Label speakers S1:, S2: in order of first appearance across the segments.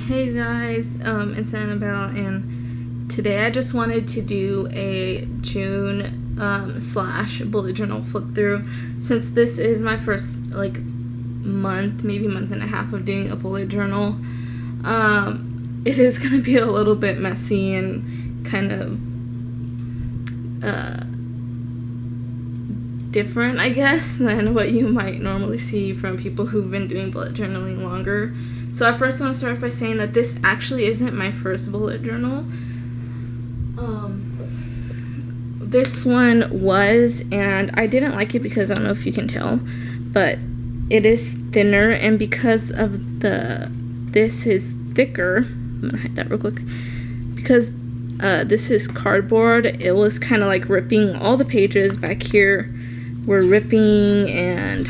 S1: Hey guys, it's Annabelle, and today I just wanted to do a June slash bullet journal flip through, since this is my first month, maybe month and a half of doing a bullet journal. It is gonna be a little bit messy and kind of different, I guess, than what you might normally see from people who've been doing bullet journaling longer. So I first want to start by saying that this actually isn't my first bullet journal. This one was, and I didn't like it because I don't know if you can tell, but it is thinner, and because of this is thicker, I'm gonna hide that real quick, because this is cardboard, it was kind of like ripping. All the pages back here were ripping, and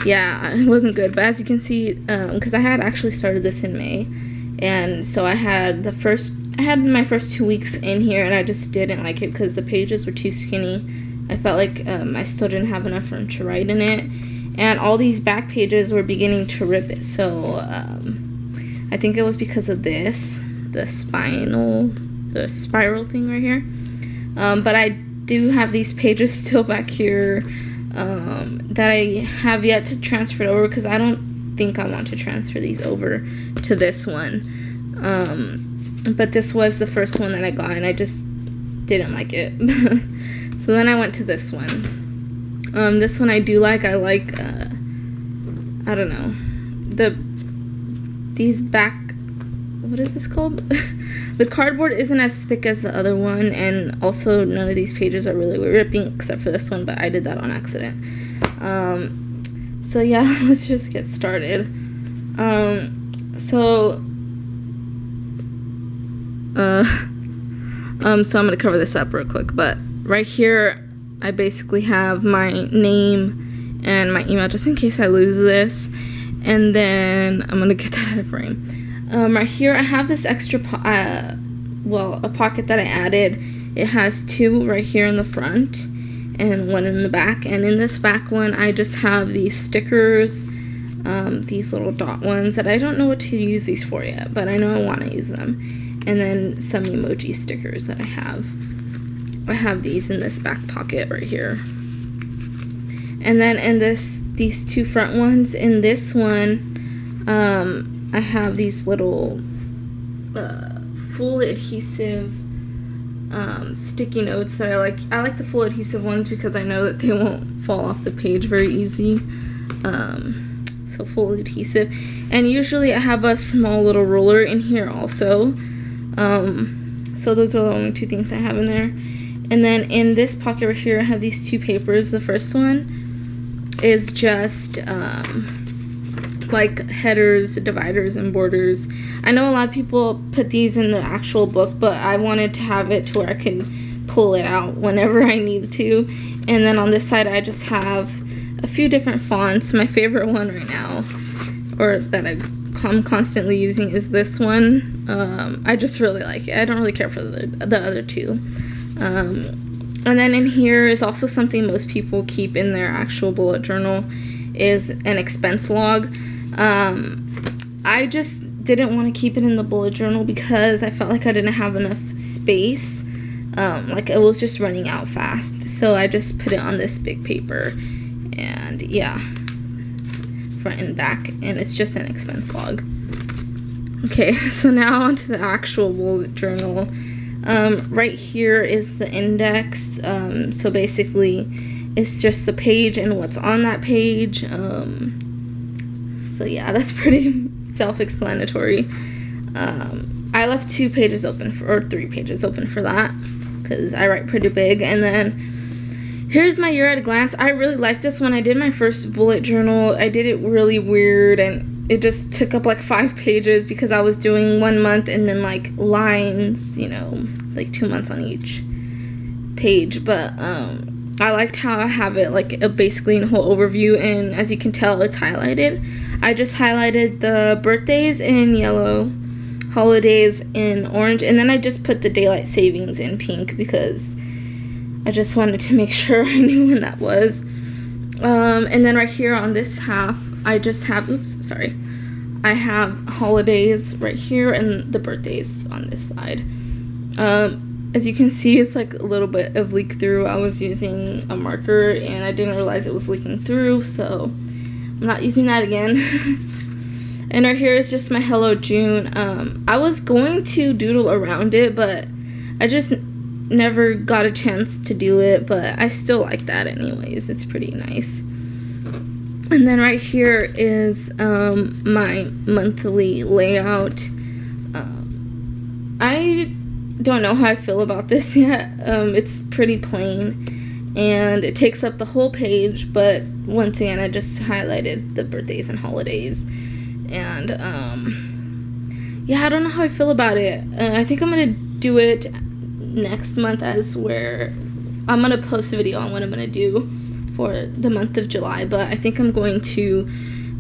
S1: yeah, it wasn't good. But as you can see, because I had actually started this in May, and so I had my first 2 weeks in here, and I just didn't like it because the pages were too skinny. I felt like I still didn't have enough room to write in it, and all these back pages were beginning to rip it. So I think it was because of this, the spiral thing right here. But I do have these pages still back here that I have yet to transfer over, because I don't think I want to transfer these over to this one. But this was the first one that I got, and I just didn't like it. So then I went to this one. This one I do like. I like, I don't know, these back, what is this called? The cardboard isn't as thick as the other one, and also none of these pages are really ripping except for this one, but I did that on accident. So yeah, let's just get started. So I'm gonna cover this up real quick, but right here I basically have my name and my email just in case I lose this, and then I'm gonna get that out of frame. Right here I have this extra a pocket that I added. It has two right here in the front and one in the back, and in this back one I just have these stickers, these little dot ones that I don't know what to use these for yet, but I know I want to use them, and then some emoji stickers that I have these in this back pocket right here. And then in these two front ones, in this one I have these little full adhesive sticky notes that I like. I like the full adhesive ones because I know that they won't fall off the page very easy. So full adhesive. And usually I have a small little ruler in here also. So those are the only two things I have in there. And then in this pocket right here I have these two papers. The first one is just like headers, dividers, and borders. I know a lot of people put these in the actual book, but I wanted to have it to where I can pull it out whenever I need to. And then on this side I just have a few different fonts. My favorite one right now, or that I'm constantly using, is this one. I just really like it. I don't really care for the other two. And then in here is also something most people keep in their actual bullet journal, is an expense log. I just didn't want to keep it in the bullet journal because I felt like I didn't have enough space. Like it was just running out fast. So I just put it on this big paper, and yeah, front and back, and it's just an expense log. Okay, so now on to the actual bullet journal. Right here is the index. So basically it's just the page and what's on that page. So yeah, that's pretty self-explanatory. I left 2 pages open or 3 pages open for that because I write pretty big. And then here's my year at a glance. I really like this one. I did my first bullet journal. I did it really weird, and it just took up like 5 pages because I was doing 1 month and then like lines, like 2 months on each page. But I liked how I have it like basically a whole overview, and as you can tell, it's highlighted. I just highlighted the birthdays in yellow, holidays in orange, and then I just put the daylight savings in pink because I just wanted to make sure I knew when that was. And then right here on this half, I just have, I have holidays right here and the birthdays on this side. As you can see, it's like a little bit of leak through. I was using a marker and I didn't realize it was leaking through, so I'm not using that again. And right here is just my Hello June. I was going to doodle around it, but I just never got a chance to do it, but I still like that anyways. It's pretty nice. And then right here is my monthly layout. I don't know how I feel about this yet. It's pretty plain and it takes up the whole page, but once again I just highlighted the birthdays and holidays. And yeah, I don't know how I feel about it. I think I'm gonna do it next month, as where I'm gonna post a video on what I'm gonna do for the month of July, but I think I'm going to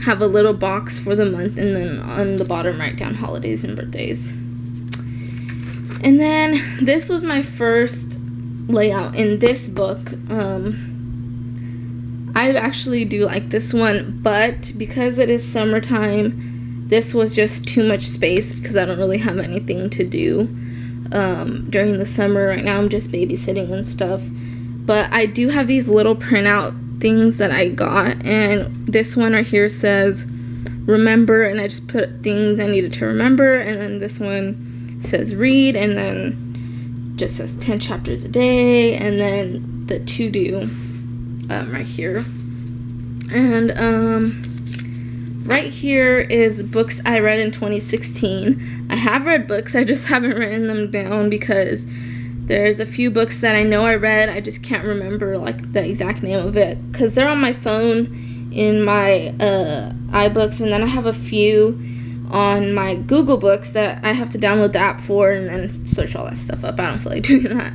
S1: have a little box for the month and then on the bottom write down holidays and birthdays. And then this was my first layout in this book. I actually do like this one, but because it is summertime, this was just too much space because I don't really have anything to do during the summer. Right now I'm just babysitting and stuff. But I do have these little printout things that I got, and this one right here says remember, and I just put things I needed to remember, and then this one says read, and then just says 10 chapters a day, and then the to do right here. And right here is books I read in 2016. I have read books, I just haven't written them down because there's a few books that I know I read, I just can't remember like the exact name of it because they're on my phone in my iBooks, and then I have a few on my Google Books that I have to download the app for and then search all that stuff up. I don't feel like doing that.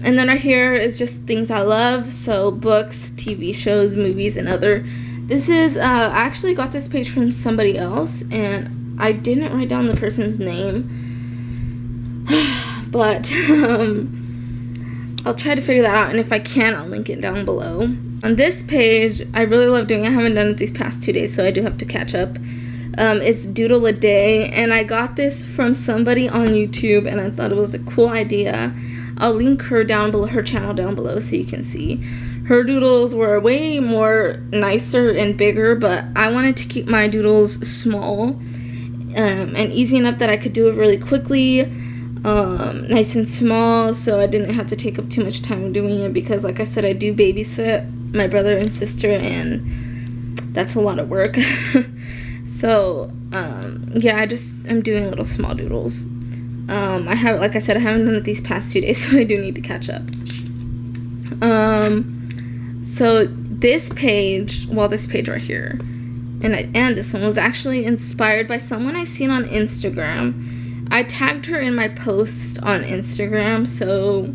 S1: And then right here is just things I love, so books, TV shows, movies, and other. This is, I actually got this page from somebody else, and I didn't write down the person's name. But I'll try to figure that out, and if I can, I'll link it down below. On this page, I really love doing, I haven't done it these past 2 days, so I do have to catch up. It's Doodle a Day, and I got this from somebody on YouTube, and I thought it was a cool idea. I'll link her down below, her channel down below, so you can see. Her doodles were way more nicer and bigger, but I wanted to keep my doodles small and easy enough that I could do it really quickly. Nice and small, so I didn't have to take up too much time doing it because, like I said, I do babysit my brother and sister, and that's a lot of work. So yeah, I'm doing little small doodles. I have, like I said, I haven't done it these past 2 days, so I do need to catch up. So this page right here, and this one was actually inspired by someone I seen on Instagram. I tagged her in my post on Instagram, so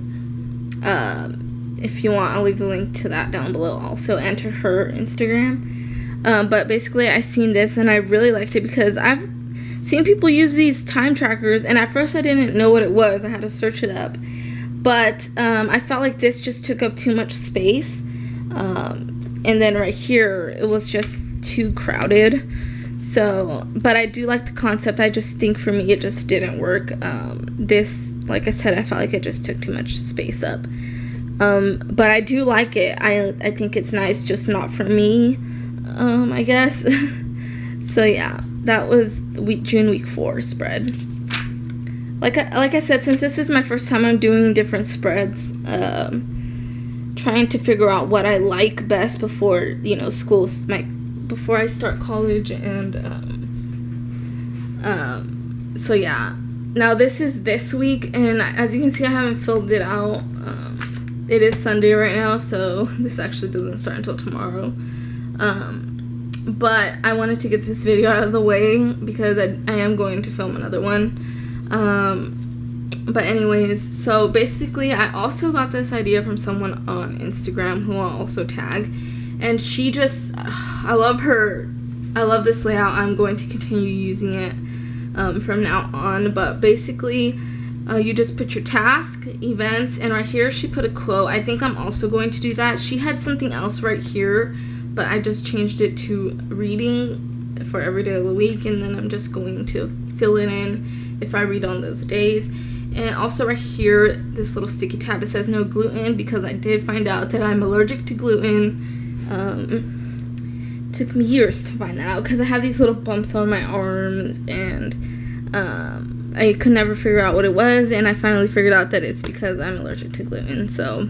S1: if you want, I'll leave the link to that down below also, and to her Instagram. But basically, I seen this, and I really liked it because I've seen people use these time trackers, and at first I didn't know what it was. I had to search it up. But I felt like this just took up too much space. And then right here, it was just too crowded. So, but I do like the concept. I just think for me it just didn't work. This, like I said, I felt like it just took too much space up. But I do like it. I think it's nice, just not for me, I guess. So yeah, that was June week 4 spread. Like I said, since this is my first time I'm doing different spreads, trying to figure out what I like best before, before I start college, and so yeah. Now this is this week, and as you can see, I haven't filled it out. It is Sunday right now, so this actually doesn't start until tomorrow. But I wanted to get this video out of the way because I am going to film another one. But anyways, so basically I also got this idea from someone on Instagram who I'll also tag, and she just, I love her, I love this layout. I'm going to continue using it from now on. But basically you just put your task, events, and right here she put a quote. I think I'm also going to do that. She had something else right here, but I just changed it to reading for every day of the week, and then I'm just going to fill it in if I read on those days. And also right here, this little sticky tab, it says no gluten, because I did find out that I'm allergic to gluten. Took me years to find that out because I have these little bumps on my arms, and I could never figure out what it was, and I finally figured out that it's because I'm allergic to gluten. So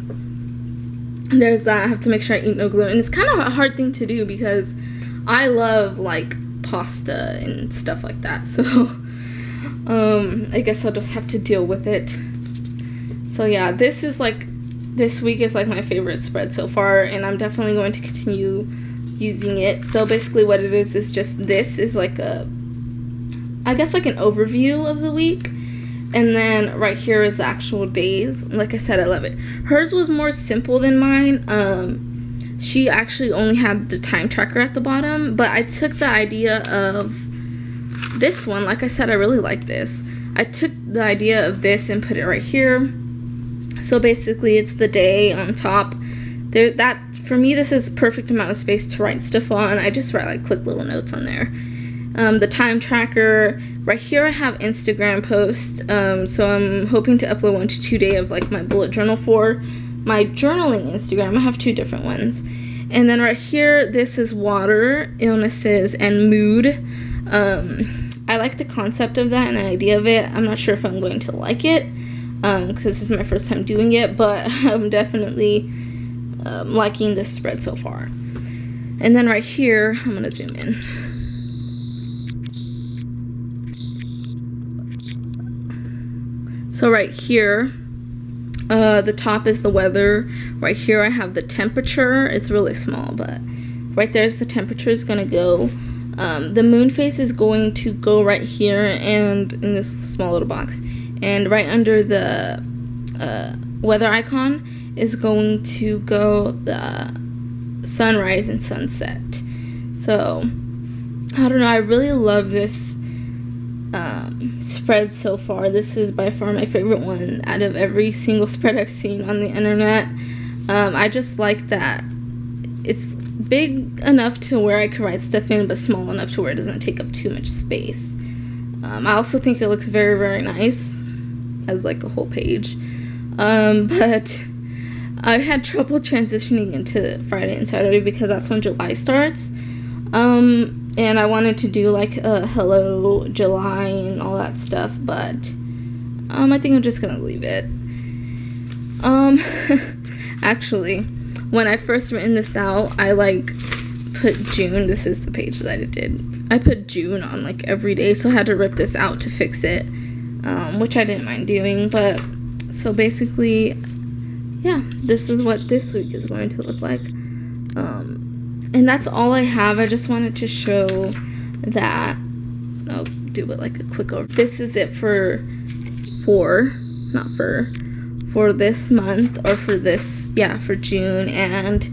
S1: there's that. I have to make sure I eat no gluten. It's kind of a hard thing to do because I love like pasta and stuff like that, so I guess I'll just have to deal with it. So yeah, this week is like my favorite spread so far, and I'm definitely going to continue using it. So basically what it is just, this is like I guess like an overview of the week, and then right here is the actual days. Like I said, I love it. Hers was more simple than mine. She actually only had the time tracker at the bottom, but I took the idea of this one. Like I said, I really like this. I took the idea of this and put it right here. So basically it's the day on top there. That, for me, this is perfect amount of space to write stuff on. I just write like quick little notes on there. The time tracker right here, I have Instagram posts, so I'm hoping to upload 1 to 2 day of like my bullet journal for my journaling Instagram. I have 2 different ones. And then right here, this is water, illnesses, and mood. I like the concept of that and the idea of it. I'm not sure if I'm going to like it, because this is my first time doing it, but I'm definitely liking this spread so far. And then right here, I'm going to zoom in. So right here, the top is the weather. Right here I have the temperature. It's really small, but right there's the temperature is going to go. The moon phase is going to go right here and in this small little box. And right under the weather icon is going to go the sunrise and sunset. So, I don't know. I really love this spread so far. This is by far my favorite one out of every single spread I've seen on the internet. I just like that it's big enough to where I can write stuff in, but small enough to where it doesn't take up too much space. I also think it looks very, very nice as like a whole page. But I had trouble transitioning into Friday and Saturday because that's when July starts. And I wanted to do like a hello July and all that stuff, but I think I'm just gonna leave it. Actually, when I first written this out, I like put June. This is the page that I did. I put June on like every day, so I had to rip this out to fix it, which I didn't mind doing. But so basically, yeah, this is what this week is going to look like. And that's all I have. I just wanted to show that. I'll do it like a quick overview. This is it for this month, or for this, yeah, for June, and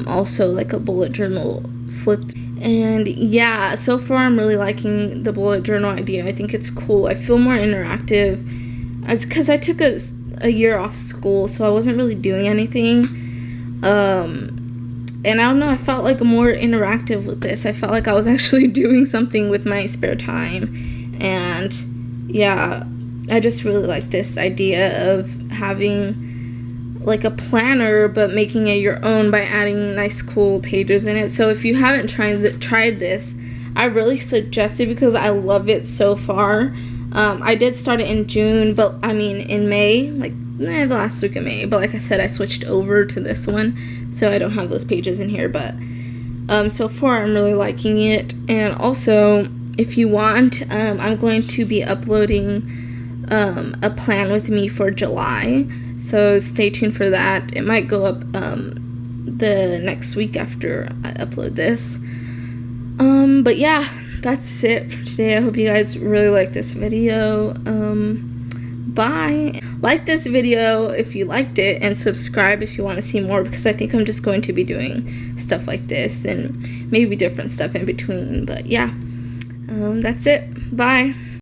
S1: also like a bullet journal flipped. And yeah, so far I'm really liking the bullet journal idea. I think it's cool. I feel more interactive, because I took a year off school, so I wasn't really doing anything. And I don't know, I felt like more interactive with this. I felt like I was actually doing something with my spare time. And yeah, I just really like this idea of having like a planner, but making it your own by adding nice, cool pages in it. So if you haven't tried this, I really suggest it because I love it so far. I did start it in June, but I mean in May, like the last week of May. But like I said, I switched over to this one, so I don't have those pages in here. But so far, I'm really liking it. And also, if you want, I'm going to be uploading a plan with me for July. So stay tuned for that. It might go up the next week after I upload this. But yeah, that's it for today. I hope you guys really like this video. Bye. Like this video if you liked it, and subscribe if you want to see more, because I think I'm just going to be doing stuff like this and maybe different stuff in between. But yeah, that's it. Bye.